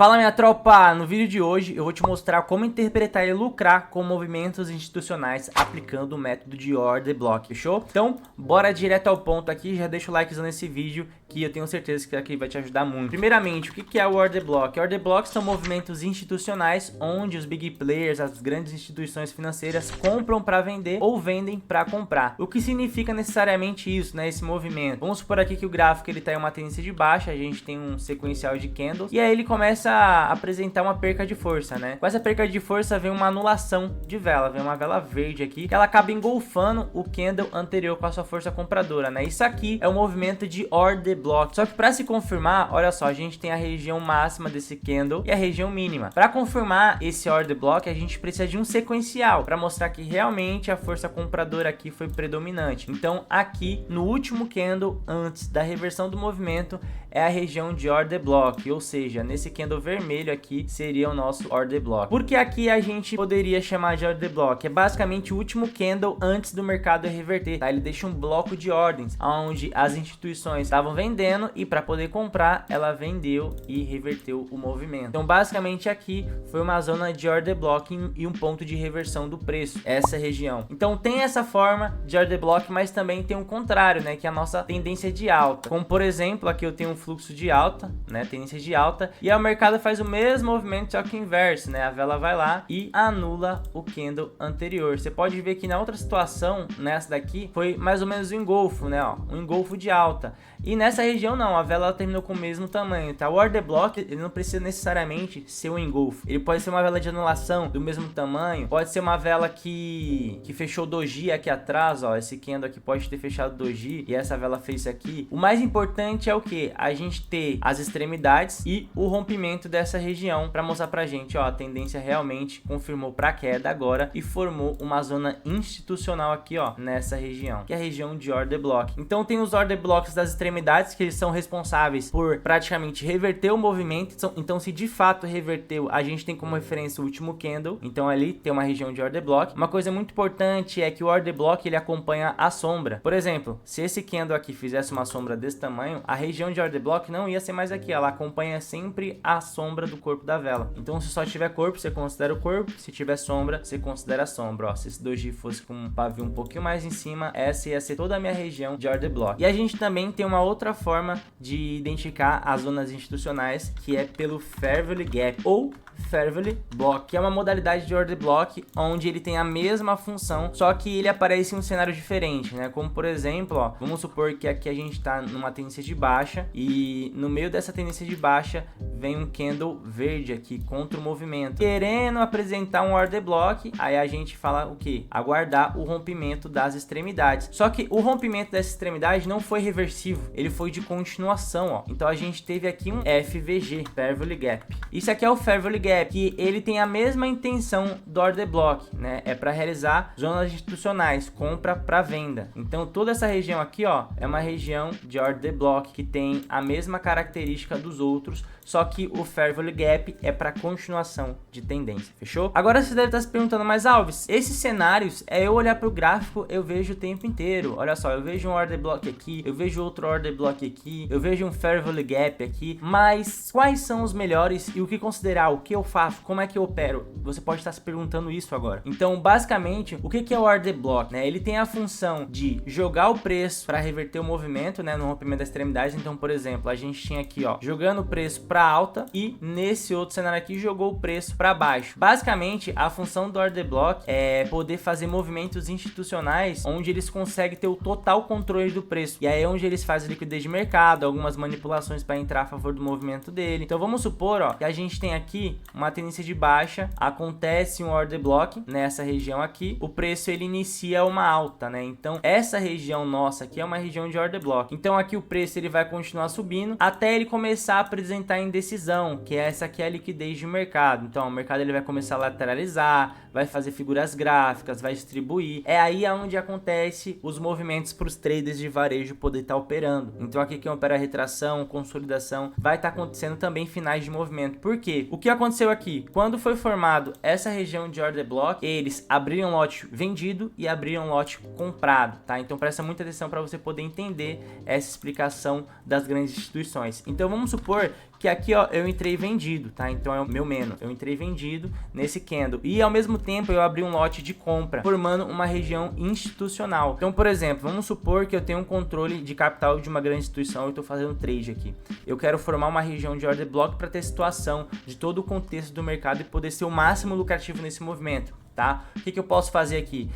Fala minha tropa, no vídeo de hoje eu vou te mostrar como interpretar e lucrar com movimentos institucionais aplicando o método de Order Block, fechou? Então bora direto ao ponto aqui, já deixa o likezão nesse vídeo que eu tenho certeza que aqui vai te ajudar muito. Primeiramente, o que é o Order Block? Order Blocks são movimentos institucionais onde os big players, as grandes instituições financeiras compram para vender ou vendem para comprar. O que significa necessariamente isso, né? Esse movimento. Vamos supor aqui que o gráfico ele tá em uma tendência de baixa, a gente tem um sequencial de candles e aí ele começa a apresentar uma perca de força, né? Com essa perca de força vem uma anulação de vela, vem uma vela verde aqui, que ela acaba engolfando o candle anterior com a sua força compradora, né? Isso aqui é um movimento de Order Block. Só que para se confirmar, olha só, a gente tem a região máxima desse candle e a região mínima. Para confirmar esse Order Block, a gente precisa de um sequencial para mostrar que realmente a força compradora aqui foi predominante. Então, aqui no último candle antes da reversão do movimento é a região de Order Block, ou seja, nesse candle vermelho aqui seria o nosso Order Block. Porque aqui a gente poderia chamar de Order Block? É basicamente o último candle antes do mercado reverter, tá? Ele deixa um bloco de ordens, onde as instituições estavam vendendo e para poder comprar, ela vendeu e reverteu o movimento. Então, basicamente aqui foi uma zona de Order Block e um ponto de reversão do preço, essa região. Então, tem essa forma de Order Block, mas também tem um contrário, né? Que é a nossa tendência de alta. Como, por exemplo, aqui eu tenho um fluxo de alta, né? Tendência de alta, e aí o mercado faz o mesmo movimento, só que inverso, né? A vela vai lá e anula o candle anterior. Você pode ver que na outra situação, nessa daqui, foi mais ou menos um engolfo, né? Ó, um engolfo de alta. E nessa região não, a vela terminou com o mesmo tamanho, tá? O Order Block, ele não precisa necessariamente ser um engolfo. Ele pode ser uma vela de anulação do mesmo tamanho, pode ser uma vela que fechou doji aqui atrás, ó. Esse candle aqui pode ter fechado doji e essa vela fez isso aqui. O mais importante é o que? A gente ter as extremidades e o rompimento dessa região para mostrar pra gente, ó, a tendência realmente confirmou para queda agora e formou uma zona institucional aqui, ó, nessa região, que é a região de Order Block. Então tem os Order Blocks das extremidades, que eles são responsáveis por praticamente reverter o movimento. Então se de fato reverteu, a gente tem como referência o último candle, então ali tem uma região de Order Block. Uma coisa muito importante é que o Order Block ele acompanha a sombra. Por exemplo, se esse candle aqui fizesse uma sombra desse tamanho, a região de Order Block não ia ser mais aqui, ela acompanha sempre a sombra do corpo da vela. Então se só tiver corpo, você considera o corpo, se tiver sombra, você considera a sombra, ó. Se esse doji fosse com um pavio um pouquinho mais em cima, essa ia ser toda a minha região de Order Block. E a gente também tem uma outra forma de identificar as zonas institucionais, que é pelo Fair Value Gap ou Fair Value Block, que é uma modalidade de Order Block onde ele tem a mesma função, só que ele aparece em um cenário diferente, né? Como por exemplo, ó, vamos supor que aqui a gente está numa tendência de baixa e no meio dessa tendência de baixa vem um candle verde aqui contra o movimento, querendo apresentar um Order Block. Aí a gente fala o que? Aguardar o rompimento das extremidades. Só que o rompimento dessa extremidade não foi reversivo, ele foi de continuação, ó. Então a gente teve aqui um FVG, Fair Value Gap. Isso aqui é o Fair Value Gap, que ele tem a mesma intenção do Order Block, né? É para realizar zonas institucionais, compra para venda. Então toda essa região aqui, ó, é uma região de Order Block que tem a mesma característica dos outros, só que o Fair Value Gap é para continuação de tendência, fechou? Agora você deve estar se perguntando, mas Alves, esses cenários é eu olhar para o gráfico, eu vejo o tempo inteiro. Olha só, eu vejo um Order Block aqui, eu vejo outro Order Block aqui, eu vejo um Fair Value Gap aqui, mas quais são os melhores e o que considerar, o que eu faço, como é que eu opero? Você pode estar se perguntando isso agora. Então, basicamente, o que é o Order Block, né? Ele tem a função de jogar o preço para reverter o movimento, né, no rompimento da extremidade. Então, por exemplo, a gente tinha aqui, ó, jogando o preço para alta e nesse outro cenário aqui jogou o preço para baixo. Basicamente, a função do Order Block é poder fazer movimentos institucionais onde eles conseguem ter o total controle do preço. E aí é onde eles fazem liquidez de mercado, algumas manipulações para entrar a favor do movimento dele. Então, vamos supor, ó, que a gente tem aqui uma tendência de baixa, acontece um Order Block nessa região aqui, o preço ele inicia uma alta, né? Então essa região nossa aqui é uma região de Order Block. Então aqui o preço ele vai continuar subindo até ele começar a apresentar indecisão, que essa aqui é a liquidez de mercado. Então o mercado ele vai começar a lateralizar, vai fazer figuras gráficas, vai distribuir. É aí onde acontece os movimentos para os traders de varejo poder estar operando. Então aqui quem opera retração, consolidação, vai estar acontecendo também finais de movimento. Por quê? O que aconteceu aqui? Quando foi formado essa região de Order Block, eles abriram lote vendido e abriram lote comprado, tá? Então presta muita atenção para você poder entender essa explicação das grandes instituições. Então vamos supor que aqui, ó, eu entrei vendido, tá? Então é o meu menos. Eu entrei vendido nesse candle. E ao mesmo tempo eu abri um lote de compra, formando uma região institucional. Então, por exemplo, vamos supor que eu tenho um controle de capital de uma grande instituição e eu tô fazendo trade aqui. Eu quero formar uma região de order block para ter situação de todo o contexto do mercado e poder ser o máximo lucrativo nesse movimento, tá? O que eu posso fazer aqui?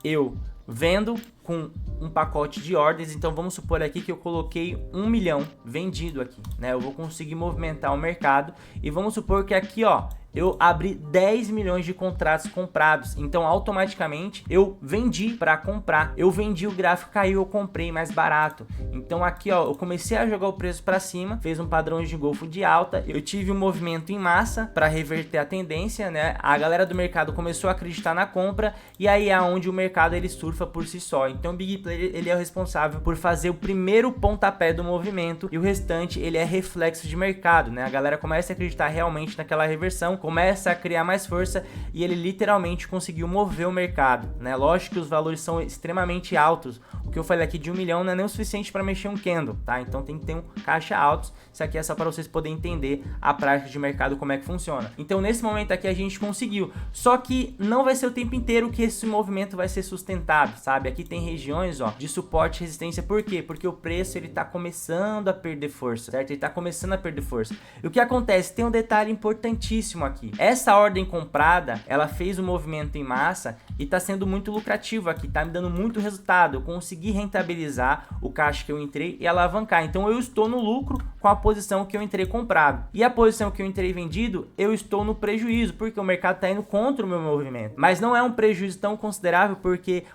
Eu vendo com um pacote de ordens, então vamos supor aqui que eu coloquei 1 milhão vendido aqui, né? Eu vou conseguir movimentar o mercado e vamos supor que aqui, ó, eu abri 10 milhões de contratos comprados, então automaticamente eu vendi para comprar, eu vendi, o gráfico caiu, eu comprei mais barato. Então aqui, ó, eu comecei a jogar o preço para cima, fez um padrão de golfo de alta, eu tive um movimento em massa para reverter a tendência, né? A galera do mercado começou a acreditar na compra e aí é onde o mercado ele surfa por si só. Então o Big Player ele é o responsável por fazer o primeiro pontapé do movimento e o restante ele é reflexo de mercado, né? A galera começa a acreditar realmente naquela reversão, começa a criar mais força e ele literalmente conseguiu mover o mercado, né? Lógico que os valores são extremamente altos. O que eu falei aqui de 1 milhão não é nem o suficiente para mexer um candle, tá? Então tem que ter um caixa alto. Isso aqui é só para vocês poderem entender a prática de mercado, como é que funciona. Então nesse momento aqui a gente conseguiu, só que não vai ser o tempo inteiro que esse movimento vai ser sustentado, sabe? Aqui tem regiões, ó, de suporte e resistência. Por quê? Porque o preço ele tá começando a perder força, certo? Ele tá começando a perder força. E o que acontece? Tem um detalhe importantíssimo aqui. Essa ordem comprada, ela fez um movimento em massa e tá sendo muito lucrativo aqui, tá me dando muito resultado. Eu consegui rentabilizar o caixa que eu entrei e alavancar. Então eu estou no lucro com a posição que eu entrei comprado. E a posição que eu entrei vendido, eu estou no prejuízo, porque o mercado tá indo contra o meu movimento. Mas não é um prejuízo tão considerável, porque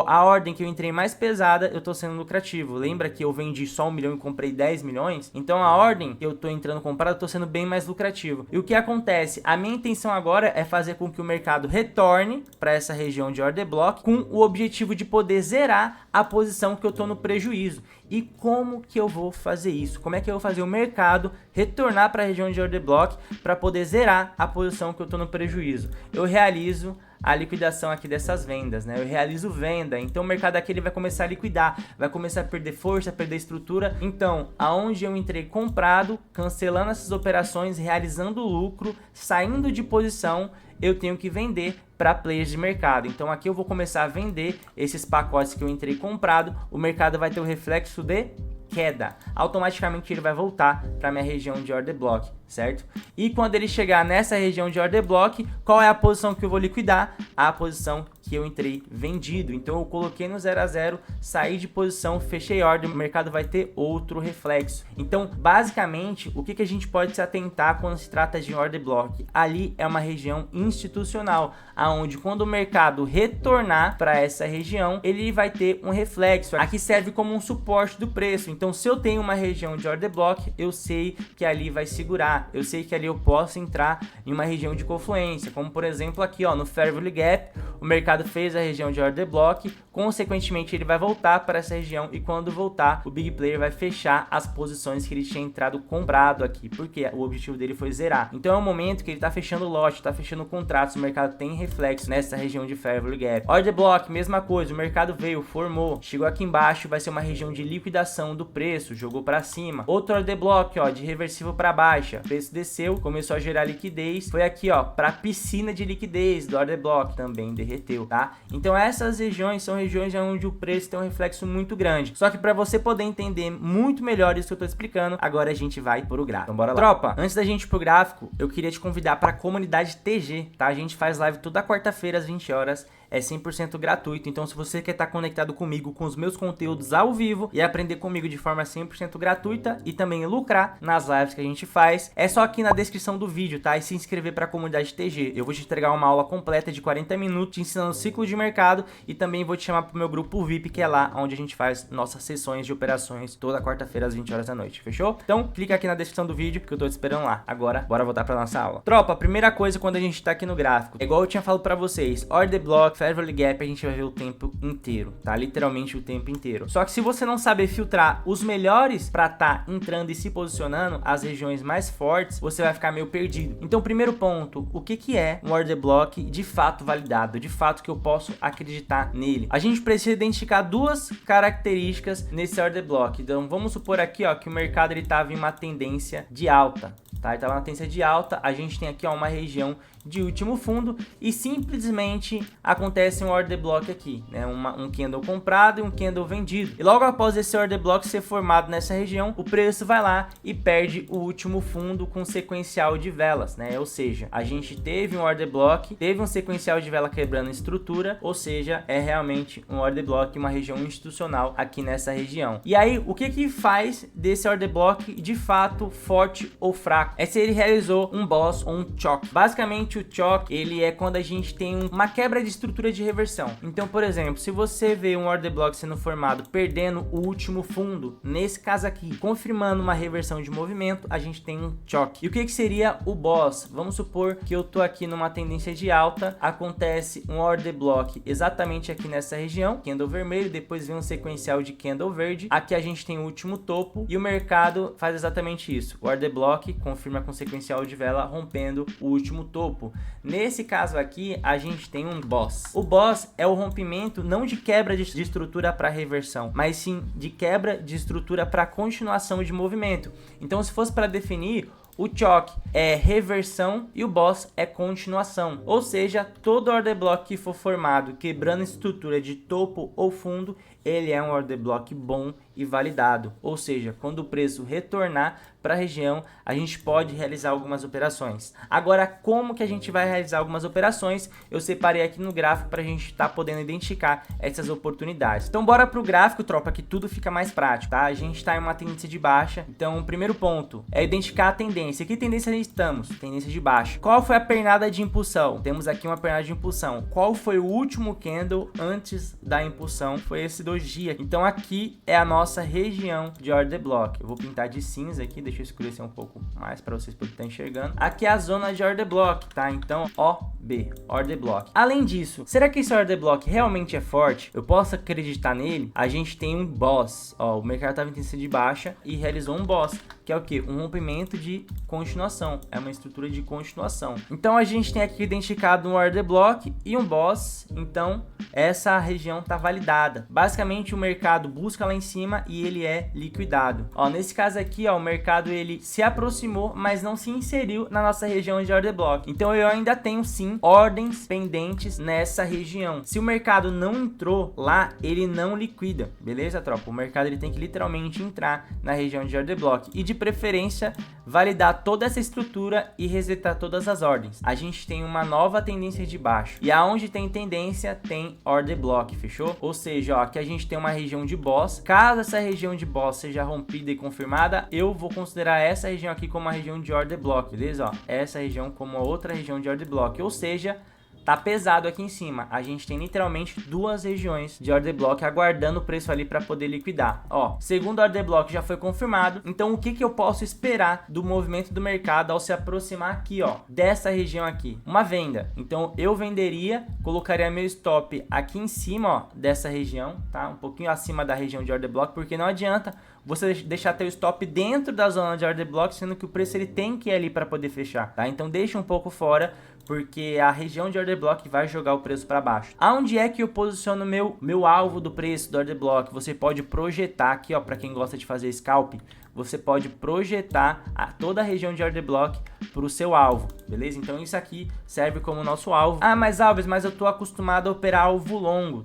a ordem que eu entrei mais pesada, eu tô sendo lucrativo. Lembra que eu vendi só 1 milhão e comprei 10 milhões? Então a ordem que eu tô entrando comprado, eu tô sendo bem mais lucrativo. E o que acontece? A minha intenção agora é fazer com que o mercado retorne para essa região de order block com o objetivo de poder zerar a posição que eu tô no prejuízo. E como que eu vou fazer isso? Como é que eu vou fazer o mercado retornar para a região de order block para poder zerar a posição que eu tô no prejuízo? Eu realizo a liquidação aqui dessas vendas, né? Eu realizo venda, então o mercado aqui ele vai começar a liquidar, vai começar a perder força, a perder estrutura. Então, aonde eu entrei comprado, cancelando essas operações, realizando lucro, saindo de posição, eu tenho que vender para players de mercado. Então aqui eu vou começar a vender esses pacotes que eu entrei comprado, o mercado vai ter o reflexo de queda, automaticamente ele vai voltar para minha região de order block, certo? E quando ele chegar nessa região de order block, qual é a posição que eu vou liquidar? A posição que eu entrei vendido. Então eu coloquei no 0 a 0, saí de posição, fechei ordem, o mercado vai ter outro reflexo. Então basicamente o que a gente pode se atentar quando se trata de order block? Ali é uma região institucional, aonde quando o mercado retornar para essa região, ele vai ter um reflexo. Aqui serve como um suporte do preço. Então se eu tenho uma região de order block, eu sei que ali vai segurar, eu sei que ali eu posso entrar em uma região de confluência, como por exemplo aqui, ó, no Fair Value Gap, o mercado fez a região de order block, consequentemente ele vai voltar para essa região e quando voltar, o Big Player vai fechar as posições que ele tinha entrado comprado aqui, porque o objetivo dele foi zerar. Então é um momento que ele tá fechando lote, tá fechando contratos, o mercado tem reflexo nessa região de Fair Value Gap. Order block, mesma coisa, o mercado veio, formou, chegou aqui embaixo, vai ser uma região de liquidação do preço, jogou para cima. Outro order block, ó, de reversível para baixa, o preço desceu, começou a gerar liquidez, foi aqui, ó, para piscina de liquidez do order block, também derreteu, tá? Então essas regiões são regiões onde o preço tem um reflexo muito grande. Só que para você poder entender muito melhor isso que eu tô explicando, agora a gente vai pro gráfico. Então bora lá. Tropa, antes da gente ir pro gráfico, eu queria te convidar para a comunidade TG, tá? A gente faz live toda quarta-feira às 20 horas. É 100% gratuito, então se você quer estar conectado comigo com os meus conteúdos ao vivo e aprender comigo de forma 100% gratuita e também lucrar nas lives que a gente faz, é só aqui na descrição do vídeo, tá? E se inscrever para a comunidade TG. Eu vou te entregar uma aula completa de 40 minutos te ensinando o ciclo de mercado e também vou te chamar pro meu grupo VIP, que é lá onde a gente faz nossas sessões de operações toda quarta-feira às 20 horas da noite, fechou? Então clica aqui na descrição do vídeo que eu tô te esperando lá. Agora, bora voltar para nossa aula. Tropa, a primeira coisa quando a gente tá aqui no gráfico, é igual eu tinha falado para vocês, order block Fair Value Gap a gente vai ver o tempo inteiro, tá? Literalmente o tempo inteiro. Só que se você não saber filtrar os melhores para estar entrando e se posicionando, as regiões mais fortes, você vai ficar meio perdido. Então, primeiro ponto, o que é um order block de fato validado, de fato que eu posso acreditar nele? A gente precisa identificar duas características nesse order block. Então, vamos supor aqui, ó, que o mercado ele estava em uma tendência de alta, tá? Ele estava na tendência de alta, a gente tem aqui, ó, uma região de último fundo e simplesmente acontece um order block aqui, né? Um candle comprado e um candle vendido. E logo após esse order block ser formado nessa região, o preço vai lá e perde o último fundo com sequencial de velas, né? Ou seja, a gente teve um order block, teve um sequencial de vela quebrando a estrutura, ou seja, é realmente um order block, uma região institucional aqui nessa região. E aí, o que faz desse order block de fato forte ou fraco? É se ele realizou um boss ou um choke. Basicamente, o choke, ele é quando a gente tem uma quebra de estrutura de reversão. Então, por exemplo, se você vê um order block sendo formado perdendo o último fundo, nesse caso aqui, confirmando uma reversão de movimento, a gente tem um choke. E o que seria o boss? Vamos supor que eu tô aqui numa tendência de alta, acontece um order block exatamente aqui nessa região, candle vermelho, depois vem um sequencial de candle verde, aqui a gente tem o último topo e o mercado faz exatamente isso. O order block confirma com sequencial de vela rompendo o último topo. Nesse caso aqui, a gente tem um boss. O boss é o rompimento não de quebra de estrutura para reversão, mas sim de quebra de estrutura para continuação de movimento. Então, se fosse para definir, o choke é reversão e o boss é continuação. Ou seja, todo order block que for formado quebrando estrutura de topo ou fundo, ele é um order block bom e validado. Ou seja, quando o preço retornar para a região, a gente pode realizar algumas operações. Agora, como que a gente vai realizar algumas operações? Eu separei aqui no gráfico para a gente estar podendo identificar essas oportunidades. Então, bora para o gráfico, tropa, que tudo fica mais prático, tá? A gente está em uma tendência de baixa. Então, o primeiro ponto é identificar a tendência. Que tendência estamos? Tendência de baixa. Qual foi a pernada de impulsão? Temos aqui uma pernada de impulsão. Qual foi o último candle antes da impulsão? Foi esse doji. Então, aqui é a nossa região de order block. Eu vou pintar de cinza aqui, deixa eu escurecer um pouco mais para vocês poderem estar enxergando. Aqui é a zona de order block, tá? Então, OB, order block. Além disso, será que esse order block realmente é forte? Eu posso acreditar nele? A gente tem um boss, ó, o mercado estava em tendência de baixa e realizou um boss, que é o que? Um rompimento de continuação, é uma estrutura de continuação. Então, a gente tem aqui identificado um order block e um boss, então essa região está validada. Basicamente, o mercado busca lá em cima e ele é liquidado. Ó, nesse caso aqui, ó, o mercado ele se aproximou, mas não se inseriu na nossa região de order block. Então, eu ainda tenho sim ordens pendentes nessa região. Se o mercado não entrou lá, ele não liquida, beleza, tropa? O mercado ele tem que literalmente entrar na região de order block e de preferência validar toda essa estrutura e resetar todas as ordens. A gente tem uma nova tendência de baixo e aonde tem tendência tem order block, fechou? Ou seja, ó, aqui a gente tem uma região de boss. Caso essa região de boss seja rompida e confirmada, eu vou considerar essa região aqui como uma região de order block, beleza? Ó, essa região como outra região de order block, ou seja, tá pesado aqui em cima. A gente tem literalmente duas regiões de order block aguardando o preço ali para poder liquidar. Ó, segundo order block já foi confirmado. Então, o que eu posso esperar do movimento do mercado ao se aproximar aqui, ó, dessa região aqui? Uma venda. Então, eu venderia, colocaria meu stop aqui em cima, ó, dessa região, tá? Um pouquinho acima da região de order block, porque não adianta você deixar teu stop dentro da zona de order block, sendo que o preço ele tem que ir ali para poder fechar, tá? Então, deixa um pouco fora, porque a região de order block vai jogar o preço para baixo. Aonde é que eu posiciono meu alvo do preço do order block? Você pode projetar aqui, ó, para quem gosta de fazer scalp, você pode projetar toda a região de order block para o seu alvo, beleza? Então isso aqui serve como nosso alvo. Ah, mas Alves, mas eu tô acostumado a operar alvo longo.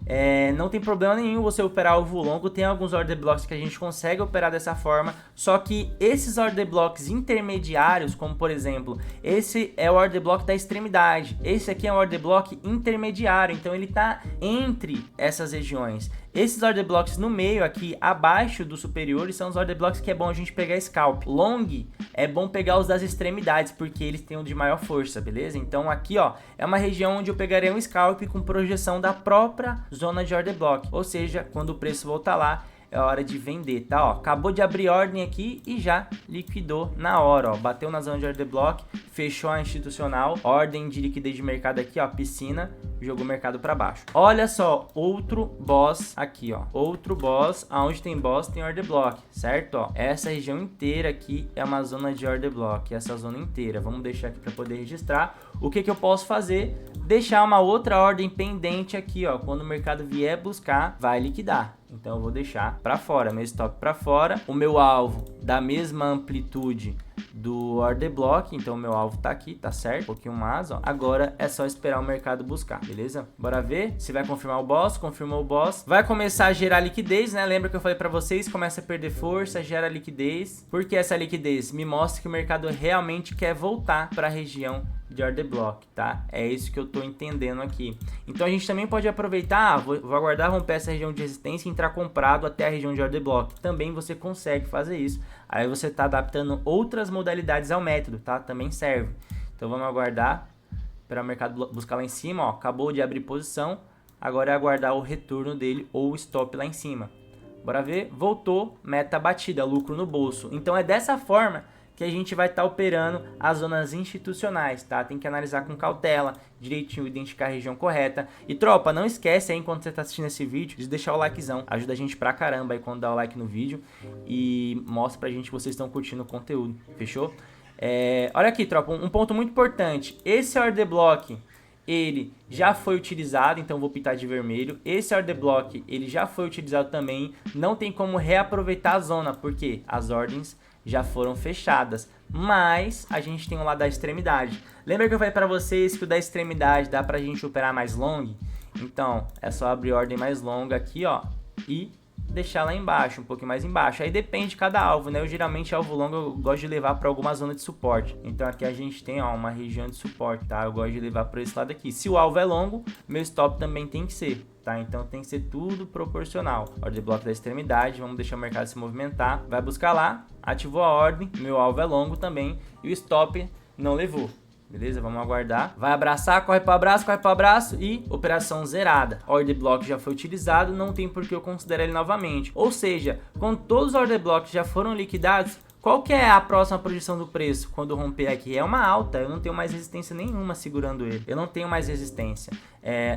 Não tem problema nenhum você operar alvo longo. Tem alguns order blocks que a gente consegue operar dessa forma, só que esses order blocks intermediários, como por exemplo, esse é o order block da extremidade, esse aqui é um order block intermediário, então ele tá entre essas regiões. Esses order blocks no meio aqui, abaixo dos superiores, são os order blocks que é bom a gente pegar scalp. Long é bom pegar os das extremidades, porque eles têm o de maior força, beleza? Então aqui, ó, é uma região onde eu pegaria um scalp com projeção da própria zona de order block. Ou seja, quando o preço voltar lá, é hora de vender, tá? Ó, acabou de abrir ordem aqui e já liquidou na hora, ó. Bateu na zona de order block, fechou a institucional, ordem de liquidez de mercado aqui, ó, piscina, jogou o mercado para baixo. Olha só, outro boss aqui, ó. Outro boss, aonde tem boss tem order block, certo? Ó, essa região inteira aqui é uma zona de order block, essa zona inteira. Vamos deixar aqui para poder registrar. O que eu posso fazer? Deixar uma outra ordem pendente aqui, ó. Quando o mercado vier buscar, vai liquidar. Então eu vou deixar para fora, meu stop para fora. O meu alvo da mesma amplitude do order block, então o meu alvo tá aqui, tá certo? Um pouquinho mais, ó. Agora é só esperar o mercado buscar, beleza? Bora ver se vai confirmar o boss. Confirmou o boss. Vai começar a gerar liquidez, né? Lembra que eu falei para vocês? Começa a perder força, gera liquidez. Porque essa liquidez me mostra que o mercado realmente quer voltar para a região de order block, tá? É isso que eu tô entendendo aqui. Então a gente também pode aproveitar, vou aguardar romper essa região de resistência e entrar comprado até a região de order block. Também você consegue fazer isso. Aí você tá adaptando outras modalidades ao método, tá? Também serve. Então vamos aguardar para o mercado buscar lá em cima, ó. Acabou de abrir posição. Agora é aguardar o retorno dele ou o stop lá em cima. Bora ver. Voltou, meta batida, lucro no bolso. Então é dessa forma que a gente vai estar operando as zonas institucionais, tá? Tem que analisar com cautela, direitinho, identificar a região correta. E tropa, não esquece aí, enquanto você tá assistindo esse vídeo, de deixar o likezão. Ajuda a gente pra caramba aí quando dá o like no vídeo e mostra pra gente que vocês estão curtindo o conteúdo, fechou? Olha aqui, tropa, um ponto muito importante. Esse order block, ele já foi utilizado, então vou pintar de vermelho. Esse order block, ele já foi utilizado também. Não tem como reaproveitar a zona, porque as ordens já foram fechadas, mas a gente tem o lado da extremidade. Lembra que eu falei para vocês que o da extremidade dá pra gente operar mais long? Então, é só abrir ordem mais longa aqui, ó, e deixar lá embaixo, um pouquinho mais embaixo. Aí depende de cada alvo, né? Eu geralmente alvo longo eu gosto de levar para alguma zona de suporte. Então aqui a gente tem, ó, uma região de suporte, tá? Eu gosto de levar para esse lado aqui. Se o alvo é longo, meu stop também tem que ser, tá? Então tem que ser tudo proporcional. Order block da extremidade, vamos deixar o mercado se movimentar. Vai buscar lá, ativou a ordem, meu alvo é longo também e o stop não levou. Beleza? Vamos aguardar. Vai abraçar, corre para abraço e operação zerada. Order block já foi utilizado, não tem por que eu considerar ele novamente. Ou seja, quando todos os order blocks já foram liquidados, qual que é a próxima projeção do preço quando romper aqui? É uma alta, eu não tenho mais resistência nenhuma segurando ele. Eu não tenho mais resistência.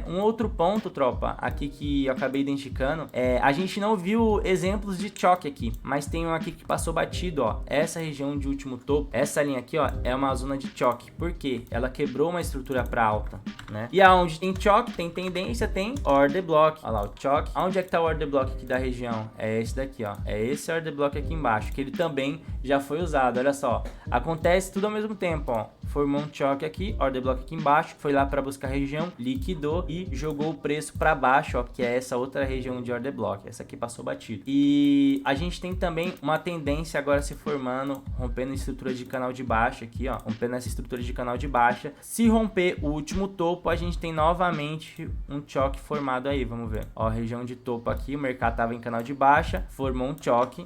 Um outro ponto, tropa, aqui que eu acabei identificando, a gente não viu exemplos de choque aqui, mas tem um aqui que passou batido, ó. Essa região de último topo, essa linha aqui, ó, é uma zona de choque. Por quê? Ela quebrou uma estrutura para alta, né? E aonde tem choque, tem tendência, tem order block. Olha lá, o choque. Aonde é que tá o order block aqui da região? É esse daqui, ó. É esse order block aqui embaixo, que ele também já foi usado. Olha só, acontece tudo ao mesmo tempo, ó. Formou um choque aqui, order block aqui embaixo, foi lá para buscar a região, liquidou e jogou o preço para baixo, ó, que é essa outra região de order block. Essa aqui passou batido. E a gente tem também uma tendência agora se formando, rompendo a estrutura de canal de baixa aqui, ó, rompendo essa estrutura de canal de baixa. Se romper o último topo, a gente tem novamente um choque formado aí, vamos ver. Ó, região de topo aqui, o mercado tava em canal de baixa, formou um choque.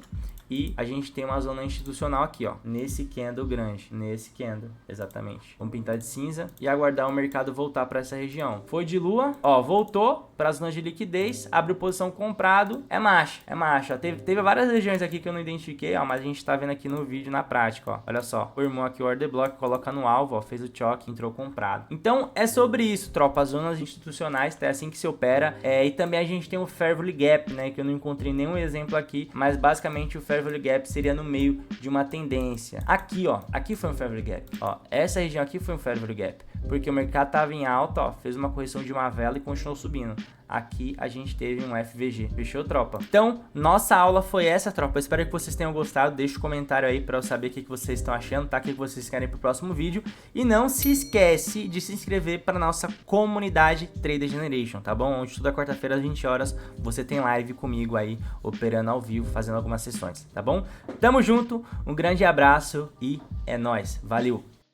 E a gente tem uma zona institucional aqui, ó, nesse candle grande, nesse candle, exatamente. Vamos pintar de cinza e aguardar o mercado voltar para essa região. Foi de lua, ó, voltou para as zonas de liquidez, abriu posição comprado, é marcha, ó. Teve várias regiões aqui que eu não identifiquei, ó, mas a gente tá vendo aqui no vídeo na prática, ó. Olha só, formou aqui o order block, coloca no alvo, ó, fez o choque, entrou comprado. Então é sobre isso, tropa, as zonas institucionais, tá? É assim que se opera. E também a gente tem o Fair Value Gap, né, que eu não encontrei nenhum exemplo aqui, mas basicamente o Fair Value Gap seria no meio de uma tendência. Aqui, ó, aqui foi um Fair Value Gap, ó, essa região aqui foi um Fair Value Gap, porque o mercado tava em alta, ó, fez uma correção de uma vela e continuou subindo. Aqui a gente teve um FVG, fechou, tropa? Então, nossa aula foi essa, tropa. Eu espero que vocês tenham gostado. Deixa um comentário aí para eu saber o que vocês estão achando, tá? O que vocês querem pro próximo vídeo. E não se esquece de se inscrever para nossa comunidade Trader Generation, tá bom? Onde toda quarta-feira às 20 horas você tem live comigo aí, operando ao vivo, fazendo algumas sessões, tá bom? Tamo junto, um grande abraço e é nóis. Valeu!